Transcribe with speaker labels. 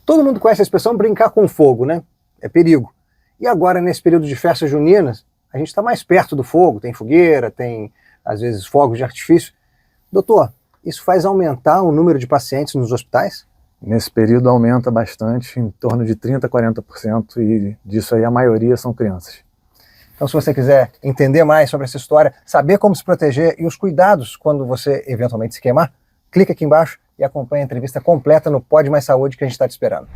Speaker 1: Todo mundo conhece a expressão brincar com fogo, né? É perigo. E agora, nesse período de festas juninas, a gente está mais perto do fogo, tem fogueira, tem, às vezes, fogos de artifício. Doutor, isso faz aumentar o número de pacientes nos hospitais?
Speaker 2: Nesse período aumenta bastante, em torno de 30% a 40%, e disso aí a maioria são crianças.
Speaker 1: Então, se você quiser entender mais sobre essa história, saber como se proteger e os cuidados quando você eventualmente se queimar, clica aqui embaixo e acompanhe a entrevista completa no Pode Mais Saúde que a gente está te esperando.